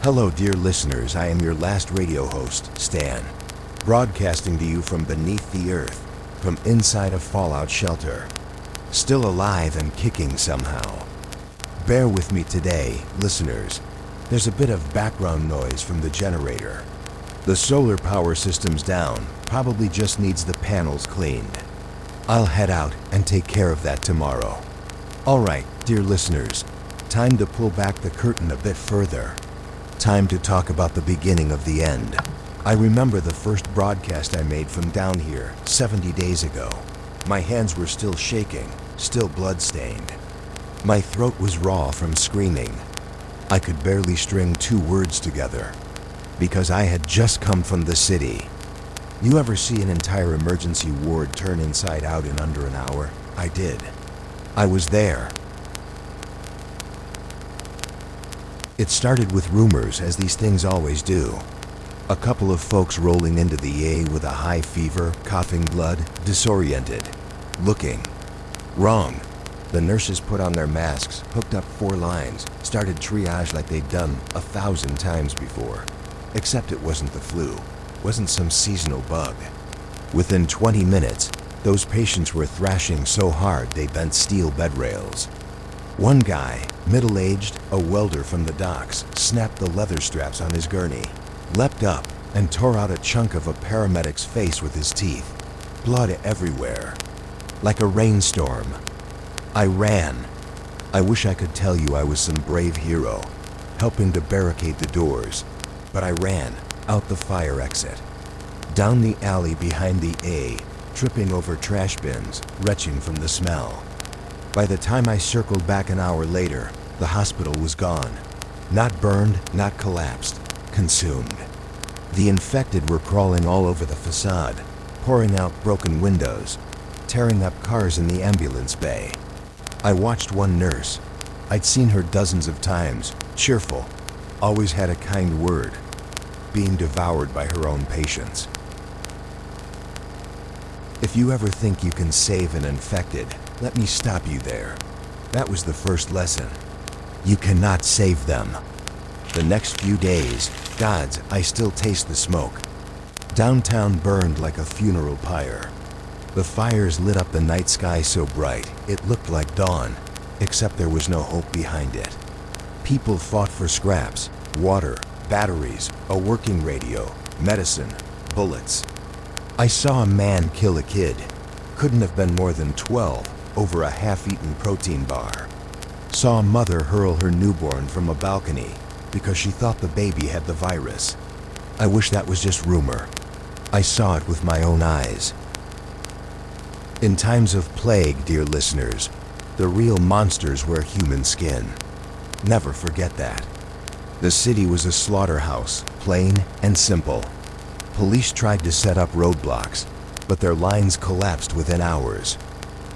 Hello, dear listeners. I am your last radio host, Stan, broadcasting to you from beneath the earth, from inside a fallout shelter. Still alive and kicking somehow. Bear with me today, listeners. There's a bit of background noise from the generator. The solar power system's down, probably just needs the panels cleaned. I'll head out and take care of that tomorrow. Alright, dear listeners, time to pull back the curtain a bit further. Time to talk about the beginning of the end. I remember the first broadcast I made from down here 70 days ago. My hands were still shaking, still blood-stained. My throat was raw from screaming. I could barely string 2 words together, because I had just come from the city. You ever see an entire emergency ward turn inside out in under an hour? I did. I was there. It started with rumors, as these things always do. A couple of folks rolling into the EA with a high fever, coughing blood, disoriented. Looking. Wrong. The nurses put on their masks, hooked up 4 lines, started triage like they'd done 1,000 times before. Except it wasn't the flu. Wasn't some seasonal bug. Within 20 minutes, those patients were thrashing so hard they bent steel bed rails. One guy, middle-aged, a welder from the docks, snapped the leather straps on his gurney, leapt up, and tore out a chunk of a paramedic's face with his teeth. Blood everywhere. Like a rainstorm. I ran. I wish I could tell you I was some brave hero, helping to barricade the doors, but I ran. Out the fire exit, down the alley behind the A, tripping over trash bins, retching from the smell. By the time I circled back an hour later, the hospital was gone. Not burned, not collapsed, consumed. The infected were crawling all over the facade, pouring out broken windows, tearing up cars in the ambulance bay. I watched one nurse. I'd seen her dozens of times, cheerful, always had a kind word, being devoured by her own patients. If you ever think you can save an infected, let me stop you there. That was the first lesson. You cannot save them. The next few days, gods, I still taste the smoke. Downtown burned like a funeral pyre. The fires lit up the night sky so bright, it looked like dawn, except there was no hope behind it. People fought for scraps, water, batteries, a working radio, medicine, bullets. I saw a man kill a kid. Couldn't have been more than 12, over a half-eaten protein bar. Saw a mother hurl her newborn from a balcony because she thought the baby had the virus. I wish that was just rumor. I saw it with my own eyes. In times of plague, dear listeners, the real monsters wear human skin. Never forget that. The city was a slaughterhouse, plain and simple. Police tried to set up roadblocks, but their lines collapsed within hours.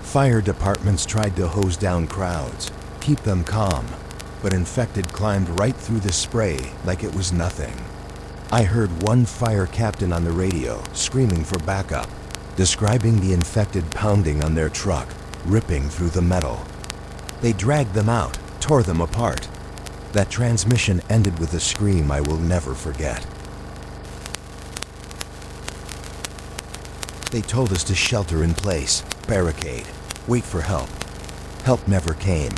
Fire departments tried to hose down crowds, keep them calm, but infected climbed right through the spray like it was nothing. I heard one fire captain on the radio screaming for backup, describing the infected pounding on their truck, ripping through the metal. They dragged them out, tore them apart. That transmission ended with a scream I will never forget. They told us to shelter in place, barricade, wait for help. Help never came.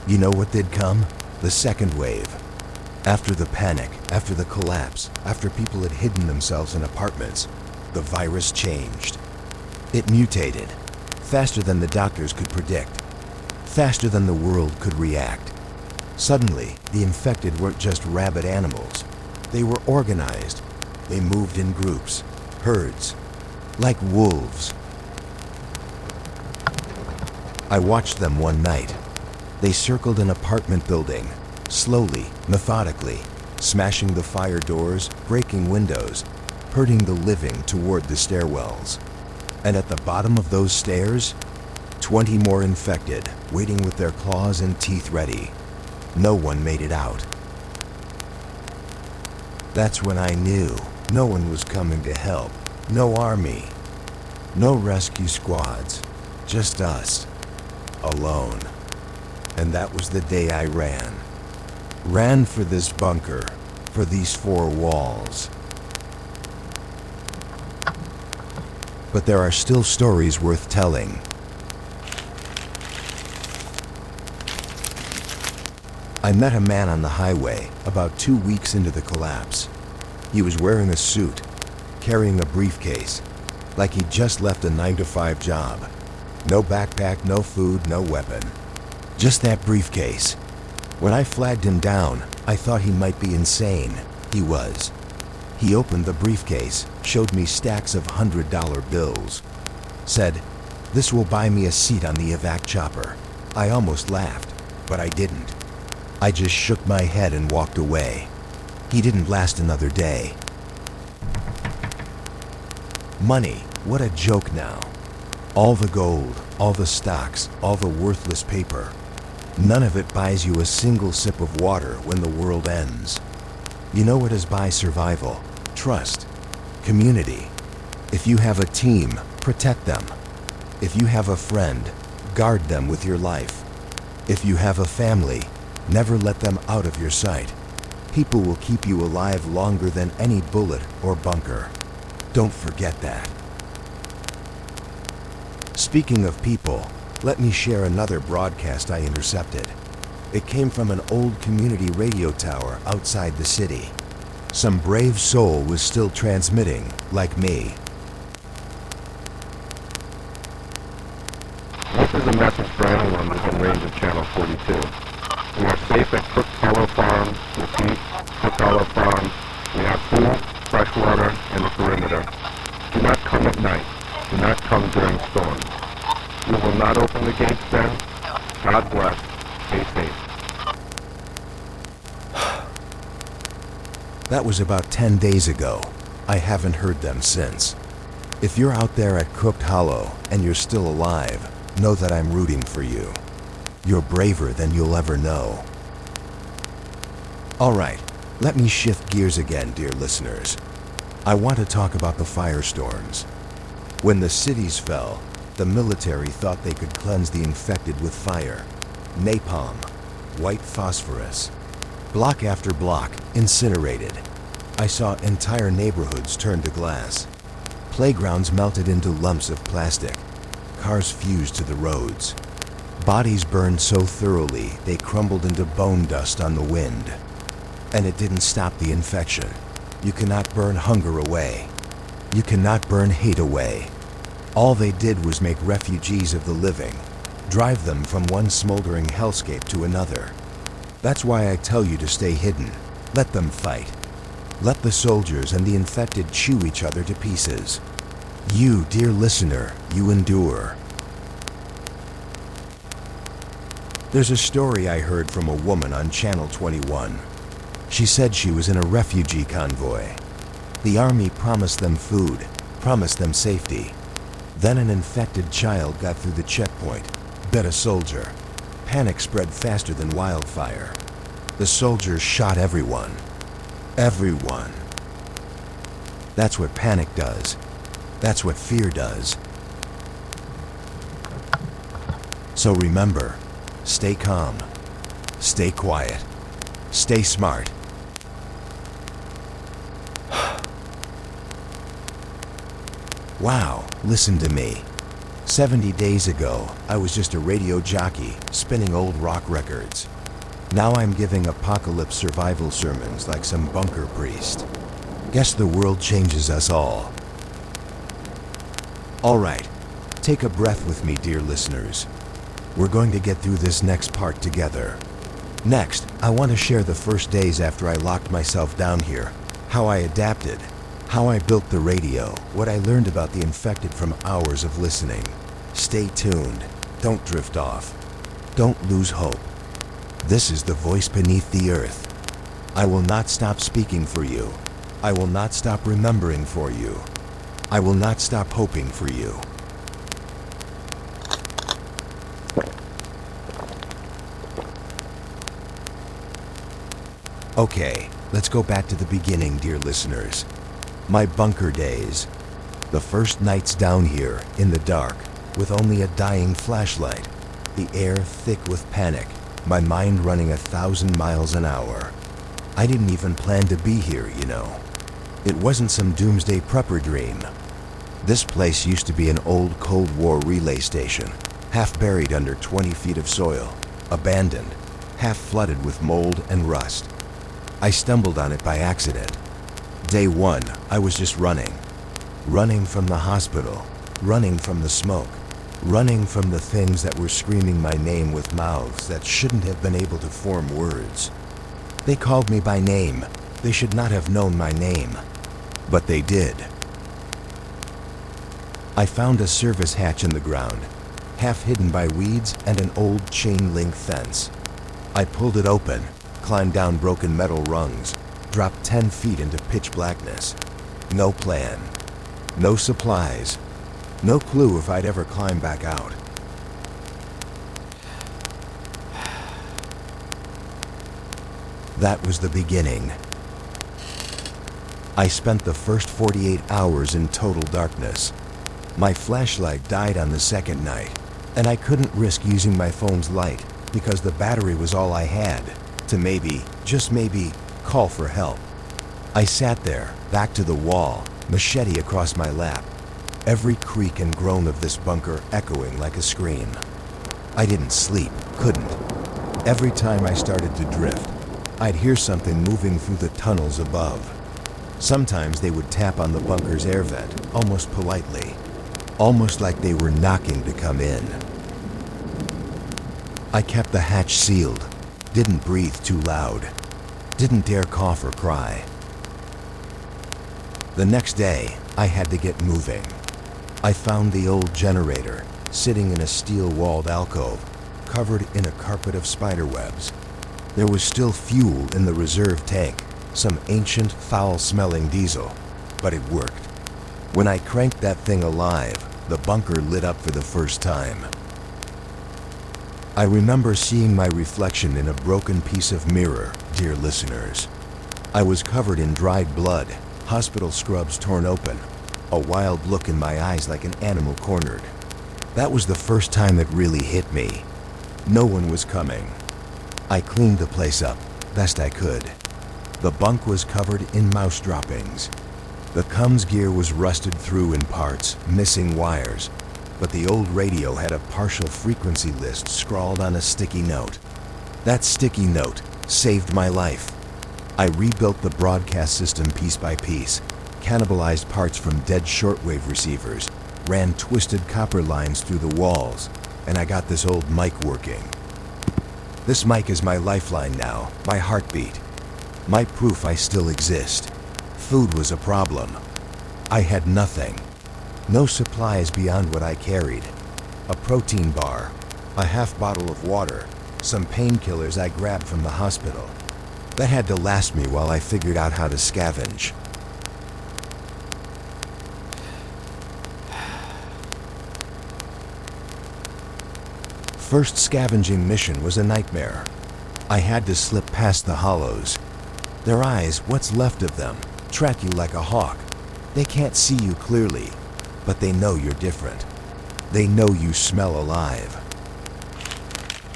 You know what did come? The second wave. After the panic, after the collapse, after people had hidden themselves in apartments, the virus changed. It mutated, faster than the doctors could predict, faster than the world could react. Suddenly, the infected weren't just rabid animals. They were organized. They moved in groups, herds, like wolves. I watched them one night. They circled an apartment building, slowly, methodically, smashing the fire doors, breaking windows, herding the living toward the stairwells. And at the bottom of those stairs, 20 more infected, waiting with their claws and teeth ready. No one made it out. That's when I knew no one was coming to help. No army. No rescue squads. Just us. alone. And that was the day I ran. Ran for this bunker, for these four walls. But there are still stories worth telling. I met a man on the highway about 2 weeks into the collapse. He was wearing a suit, carrying a briefcase, like he'd just left a 9-to-5 job. No backpack, no food, no weapon. Just that briefcase. When I flagged him down, I thought he might be insane. He was. He opened the briefcase, showed me stacks of $100 bills, said, "This will buy me a seat on the evac chopper." I almost laughed, but I didn't. I just shook my head and walked away. He didn't last another day. Money, what a joke now. All the gold, all the stocks, all the worthless paper. None of it buys you a single sip of water when the world ends. You know what does buy survival? Trust. Community. If you have a team, protect them. If you have a friend, guard them with your life. If you have a family, never let them out of your sight. People will keep you alive longer than any bullet or bunker. Don't forget that. Speaking of people, let me share another broadcast I intercepted. It came from an old community radio tower outside the city. Some brave soul was still transmitting, like me. This is a message for anyone within range of Channel 42. We are safe at Cook Hollow Farm. Repeat, Cook Hollow Farm. We have food, fresh water, and the perimeter. Do not come at night. Do not come during storms. We will not open the gates then. God bless. Stay safe. That was about 10 days ago. I haven't heard them since. If you're out there at Cooked Hollow and you're still alive, know that I'm rooting for you. You're braver than you'll ever know. All right, let me shift gears again, dear listeners. I want to talk about the firestorms. When the cities fell, the military thought they could cleanse the infected with fire. Napalm, white phosphorus. Block after block, incinerated. I saw entire neighborhoods turn to glass. Playgrounds melted into lumps of plastic. Cars fused to the roads. Bodies burned so thoroughly they crumbled into bone dust on the wind. And it didn't stop the infection. You cannot burn hunger away. You cannot burn hate away. All they did was make refugees of the living, drive them from one smoldering hellscape to another. That's why I tell you to stay hidden. Let them fight. Let the soldiers and the infected chew each other to pieces. You, dear listener, you endure. There's a story I heard from a woman on Channel 21. She said she was in a refugee convoy. The army promised them food, promised them safety. Then an infected child got through the checkpoint, bit a soldier. Panic spread faster than wildfire. The soldiers shot everyone. Everyone. That's what panic does. That's what fear does. So remember, stay calm, stay quiet, stay smart. Wow, listen to me. 70 days ago, I was just a radio jockey, spinning old rock records. Now I'm giving apocalypse survival sermons like some bunker priest. Guess the world changes us all. All right, take a breath with me, dear listeners. We're going to get through this next part together. Next, I want to share the first days after I locked myself down here, how I adapted, how I built the radio, what I learned about the infected from hours of listening. Stay tuned. Don't drift off. Don't lose hope. This is the voice beneath the earth. I will not stop speaking for you. I will not stop remembering for you. I will not stop hoping for you. Okay, let's go back to the beginning, dear listeners. My bunker days. The first nights down here, in the dark, with only a dying flashlight. the air thick with panic, my mind running 1,000 miles an hour. I didn't even plan to be here, you know. It wasn't some doomsday prepper dream. This place used to be an old Cold War relay station, half buried under 20 feet of soil, abandoned, half flooded with mold and rust. I stumbled on it by accident. Day one, I was just running. Running from the hospital, running from the smoke, running from the things that were screaming my name with mouths that shouldn't have been able to form words. They called me by name. They should not have known my name, but they did. I found a service hatch in the ground, half hidden by weeds and an old chain-link fence. I pulled it open, climbed down broken metal rungs, dropped 10 feet into pitch blackness. No plan, no supplies, no clue if I'd ever climb back out. That was the beginning. I spent the first 48 hours in total darkness. My flashlight died on the second night, and I couldn't risk using my phone's light because the battery was all I had to maybe, just maybe, call for help. I sat there, back to the wall, machete across my lap, every creak and groan of this bunker echoing like a scream. I didn't sleep, couldn't. Every time I started to drift, I'd hear something moving through the tunnels above. Sometimes they would tap on the bunker's air vent, almost politely, almost like they were knocking to come in. I kept the hatch sealed, didn't breathe too loud, didn't dare cough or cry. The next day, I had to get moving. I found the old generator, sitting in a steel-walled alcove, covered in a carpet of spiderwebs. There was still fuel in the reserve tank, some ancient, foul-smelling diesel, but it worked. When I cranked that thing alive, the bunker lit up for the first time. I remember seeing my reflection in a broken piece of mirror, dear listeners. I was covered in dried blood, hospital scrubs torn open, a wild look in my eyes like an animal cornered. That was the first time it really hit me. No one was coming. I cleaned the place up, best I could. The bunk was covered in mouse droppings. The comms gear was rusted through in parts, missing wires, but the old radio had a partial frequency list scrawled on a sticky note. That sticky note saved my life. I rebuilt the broadcast system piece by piece, cannibalized parts from dead shortwave receivers, ran twisted copper lines through the walls, and I got this old mic working. This mic is my lifeline now, my heartbeat, my proof I still exist. Food was a problem. I had nothing. No supplies beyond what I carried. A protein bar, a half bottle of water, some painkillers I grabbed from the hospital. That had to last me while I figured out how to scavenge. First scavenging mission was a nightmare. I had to slip past the hollows. Their eyes, what's left of them, track you like a hawk. They can't see you clearly, but they know you're different. They know you smell alive.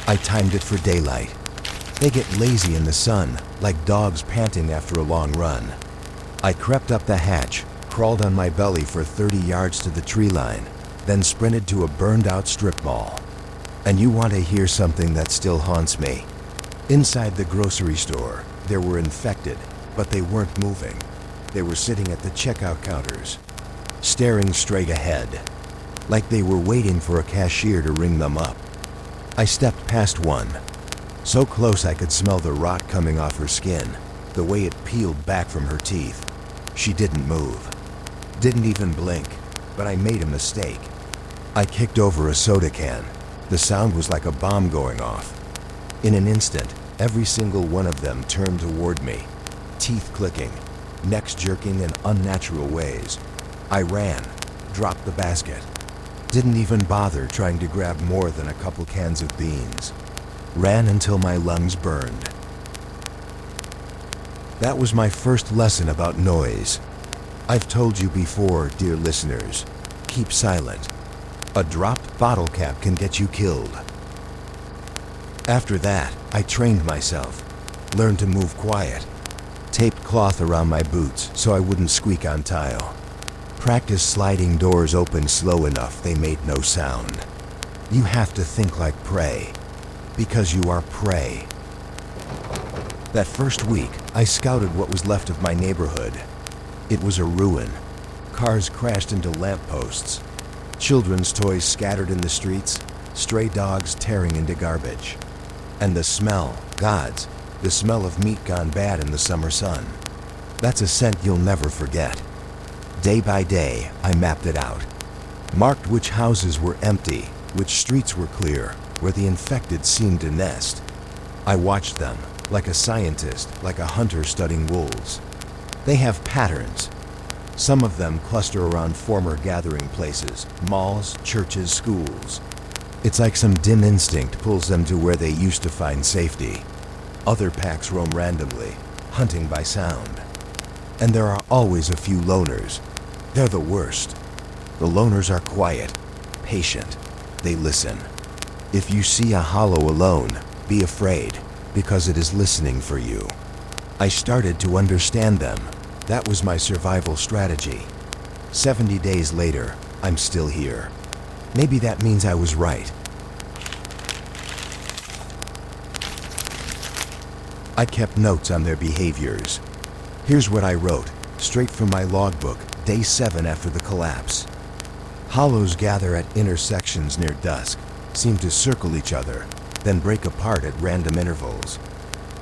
I timed it for daylight. They get lazy in the sun, like dogs panting after a long run. I crept up the hatch, crawled on my belly for 30 yards to the tree line, then sprinted to a burned-out strip mall. And you want to hear something that still haunts me? Inside the grocery store, there were infected, but they weren't moving. They were sitting at the checkout counters, staring straight ahead, like they were waiting for a cashier to ring them up. I stepped past one, so close I could smell the rot coming off her skin, the way it peeled back from her teeth. She didn't move, didn't even blink, but I made a mistake. I kicked over a soda can. The sound was like a bomb going off. In an instant, every single one of them turned toward me, teeth clicking, necks jerking in unnatural ways. I ran, dropped the basket, didn't even bother trying to grab more than a couple cans of beans. Ran until my lungs burned. That was my first lesson about noise. I've told you before, dear listeners, keep silent. A dropped bottle cap can get you killed. After that, I trained myself, learned to move quiet, taped cloth around my boots so I wouldn't squeak on tile, practiced sliding doors open slow enough they made no sound. You have to think like prey, because you are prey. That first week, I scouted what was left of my neighborhood. It was a ruin. Cars crashed into lampposts, children's toys scattered in the streets, stray dogs tearing into garbage. And the smell, gods, the smell of meat gone bad in the summer sun. That's a scent you'll never forget. Day by day, I mapped it out. Marked which houses were empty, which streets were clear, where the infected seemed to nest. I watched them, like a scientist, like a hunter studying wolves. They have patterns. Some of them cluster around former gathering places, malls, churches, schools. It's like some dim instinct pulls them to where they used to find safety. Other packs roam randomly, hunting by sound. And there are always a few loners. They're the worst. The loners are quiet, patient. They listen. If you see a hollow alone, be afraid, because it is listening for you. I started to understand them. That was my survival strategy. 70 days later, I'm still here. Maybe that means I was right. I kept notes on their behaviors. Here's what I wrote, straight from my logbook, day 7 after the collapse. Hollows gather at intersections near dusk, seem to circle each other, then break apart at random intervals.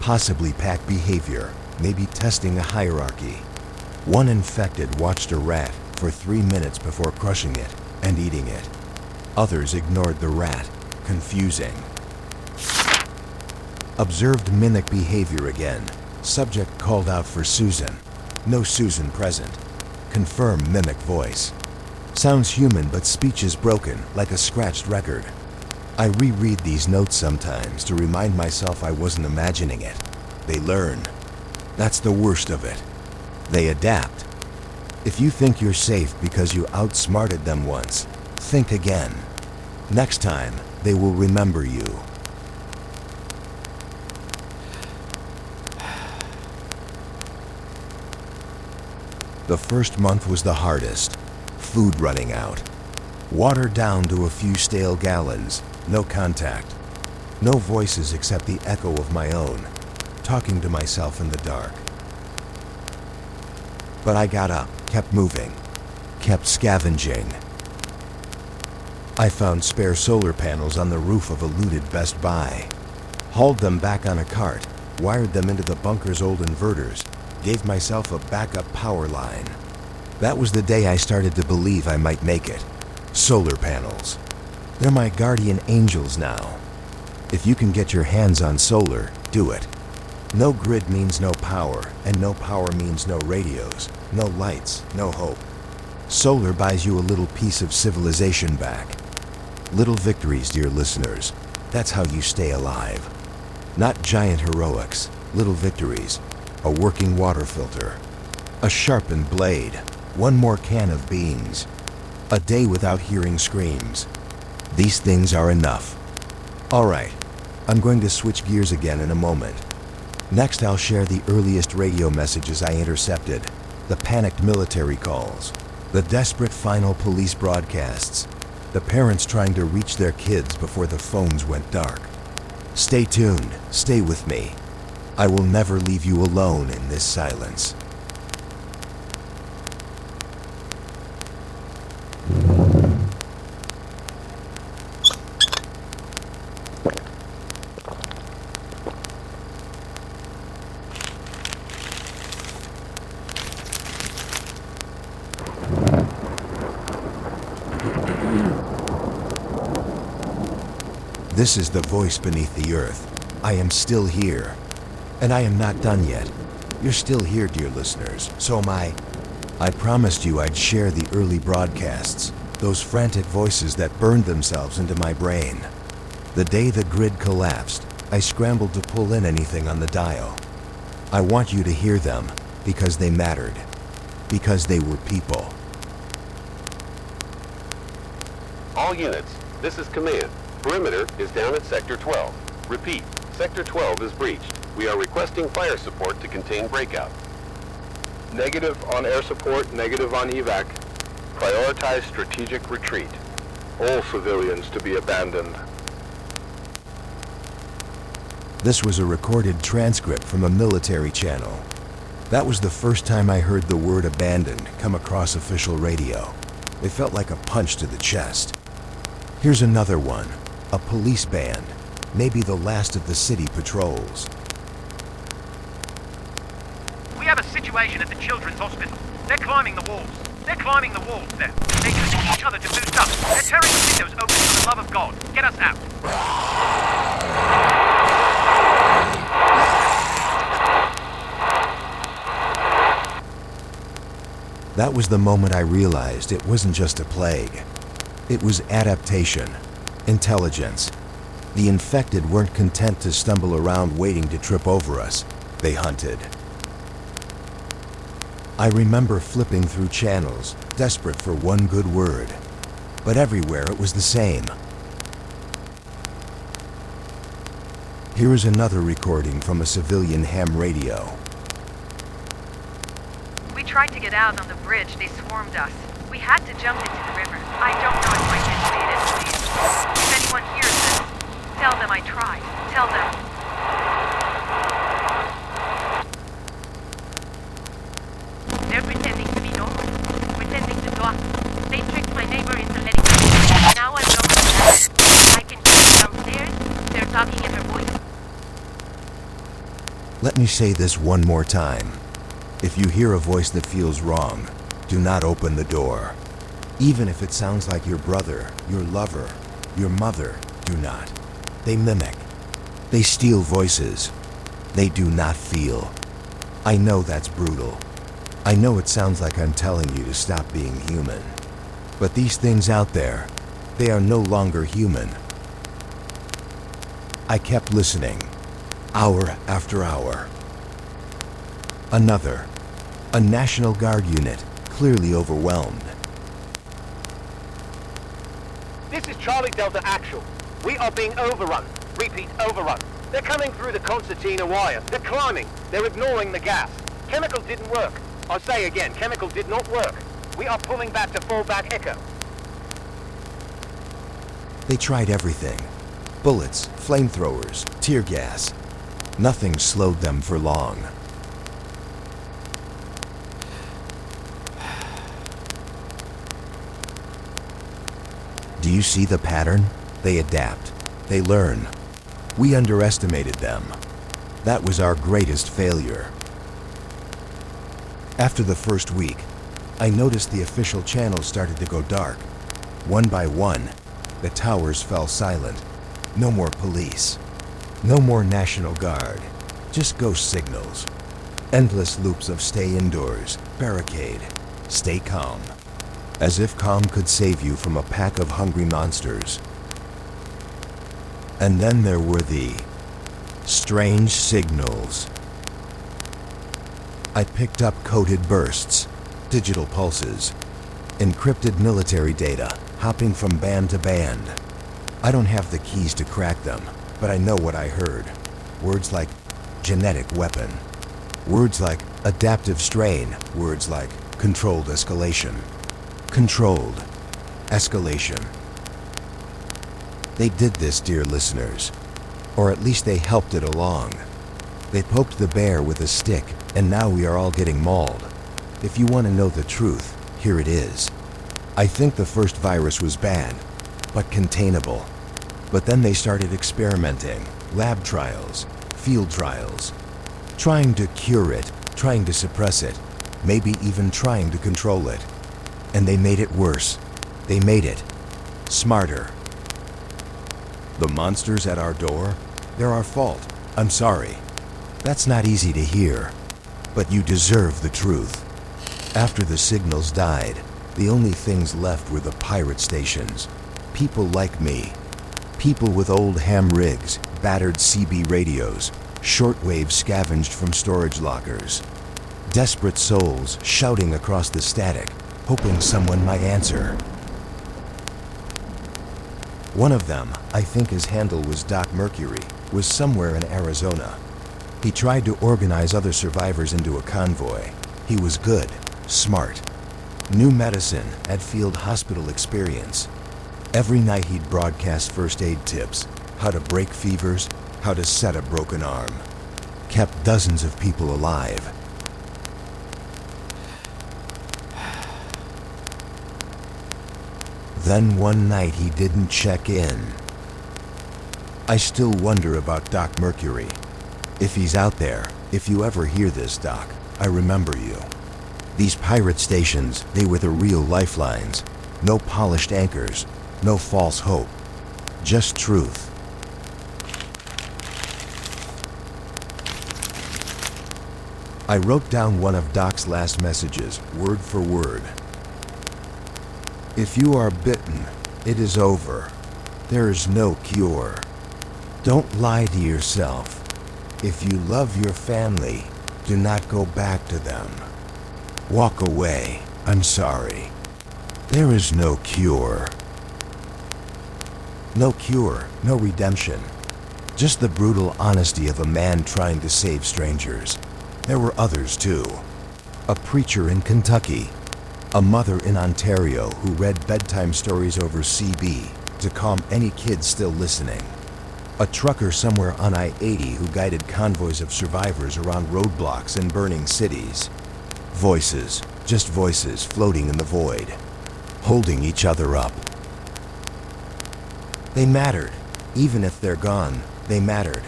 Possibly pack behavior, maybe testing a hierarchy. One infected watched a rat for 3 minutes before crushing it and eating it. Others ignored the rat, confusing. Observed mimic behavior again. Subject called out for Susan. No Susan present. Confirm mimic voice. Sounds human, but speech is broken, like a scratched record. I reread these notes sometimes to remind myself I wasn't imagining it. They learn. That's the worst of it. They adapt. If you think you're safe because you outsmarted them once, think again. Next time, they will remember you. The first month was the hardest. Food running out. Water down to a few stale gallons. No contact. No voices except the echo of my own, talking to myself in the dark. But I got up, kept moving, kept scavenging. I found spare solar panels on the roof of a looted Best Buy. Hauled them back on a cart, wired them into the bunker's old inverters, gave myself a backup power line. That was the day I started to believe I might make it. Solar panels. They're my guardian angels now. If you can get your hands on solar, do it. No grid means no power, and no power means no radios, no lights, no hope. Solar buys you a little piece of civilization back. Little victories, dear listeners. That's how you stay alive. Not giant heroics, little victories. A working water filter. A sharpened blade. One more can of beans. A day without hearing screams. These things are enough. All right, I'm going to switch gears again in a moment. Next, I'll share the earliest radio messages I intercepted, the panicked military calls, the desperate final police broadcasts, the parents trying to reach their kids before the phones went dark. Stay tuned, stay with me. I will never leave you alone in this silence. This is the voice beneath the earth. I am still here. And I am not done yet. You're still here, dear listeners. So am I. I promised you I'd share the early broadcasts, those frantic voices that burned themselves into my brain. The day the grid collapsed, I scrambled to pull in anything on the dial. I want you to hear them, because they mattered. Because they were people. All units, this is command. Perimeter is down at Sector 12. Repeat, Sector 12 is breached. We are requesting fire support to contain breakout. Negative on air support, negative on evac. Prioritize strategic retreat. All civilians to be abandoned. This was a recorded transcript from a military channel. That was the first time I heard the word abandoned come across official radio. It felt like a punch to the chest. Here's another one, a police band, maybe the last of the city patrols. We have a situation at the children's hospital. They're climbing the walls. They're climbing the walls there. They're using each other to boost up. They're tearing the windows open for the love of God. Get us out. That was the moment I realized it wasn't just a plague. It was adaptation, intelligence. The infected weren't content to stumble around waiting to trip over us. They hunted. I remember flipping through channels, desperate for one good word. But everywhere it was the same. Here is another recording from a civilian ham radio. We tried to get out on the bridge. They swarmed us. We had to jump into the river. I don't know if I can say this, please. If anyone hears this, tell them I tried. Tell them. They're pretending to be normal. Pretending to talk. They tricked my neighbor into letting me. Now I'm going. I can hear them downstairs. They're talking in her voice. Let me say this one more time. If you hear a voice that feels wrong, do not open the door. Even if it sounds like your brother, your lover, your mother, do not. They mimic. They steal voices. They do not feel. I know that's brutal. I know it sounds like I'm telling you to stop being human. But these things out there, they are no longer human. I kept listening, hour after hour. Another, a National Guard unit, clearly overwhelmed. This is Charlie Delta Actual. We are being overrun. Repeat, overrun. They're coming through the concertina wire. They're climbing. They're ignoring the gas. Chemical didn't work. I'll say again, chemical did not work. We are pulling back to fallback echo. They tried everything. Bullets, flamethrowers, tear gas. Nothing slowed them for long. Do you see the pattern? They adapt. They learn. We underestimated them. That was our greatest failure. After the first week, I noticed the official channels started to go dark. One by one, the towers fell silent. No more police. No more National Guard. Just ghost signals. Endless loops of stay indoors, barricade, stay calm. As if calm could save you from a pack of hungry monsters. And then there were the strange signals. I picked up coded bursts, digital pulses, encrypted military data, hopping from band to band. I don't have the keys to crack them, but I know what I heard. Words like genetic weapon. Words like adaptive strain. Words like controlled escalation. Controlled escalation. They did this, dear listeners. Or at least they helped it along. They poked the bear with a stick, and now we are all getting mauled. If you want to know the truth, here it is. I think the first virus was bad, but containable. But then they started experimenting, lab trials, field trials, trying to cure it, trying to suppress it, maybe even trying to control it. And they made it worse. They made it smarter. The monsters at our door, they're our fault. I'm sorry. That's not easy to hear, but you deserve the truth. After the signals died, the only things left were the pirate stations. People like me. People with old ham rigs, battered CB radios, shortwave scavenged from storage lockers. Desperate souls shouting across the static, hoping someone might answer. One of them, I think his handle was Doc Mercury, was somewhere in Arizona. He tried to organize other survivors into a convoy. He was good, smart. Knew medicine, had field hospital experience. Every night he'd broadcast first aid tips, how to break fevers, how to set a broken arm. Kept dozens of people alive. Then one night he didn't check in. I still wonder about Doc Mercury. If he's out there, if you ever hear this, Doc, I remember you. These pirate stations, they were the real lifelines. No polished anchors, no false hope. Just truth. I wrote down one of Doc's last messages, word for word. If you are bitten, it is over. There is no cure. Don't lie to yourself. If you love your family, do not go back to them. Walk away. I'm sorry. There is no cure. No cure, no redemption. Just the brutal honesty of a man trying to save strangers. There were others too. A preacher in Kentucky. A mother in Ontario who read bedtime stories over CB to calm any kids still listening. A trucker somewhere on I-80 who guided convoys of survivors around roadblocks in burning cities. Voices, just voices floating in the void, holding each other up. They mattered. Even if they're gone, they mattered.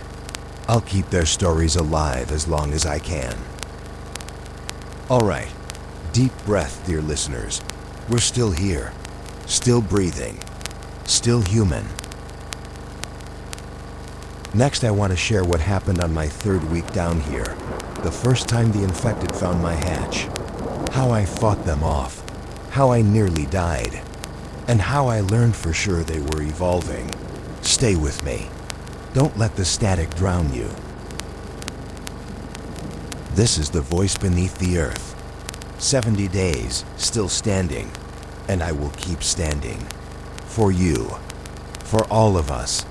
I'll keep their stories alive as long as I can. All right. Deep breath, dear listeners. We're still here, still breathing, still human. Next, I want to share what happened on my third week down here, the first time the infected found my hatch. How I fought them off, how I nearly died, and how I learned for sure they were evolving. Stay with me. Don't let the static drown you. This is the voice beneath the earth. 70 days, still standing, and I will keep standing. For you, for all of us.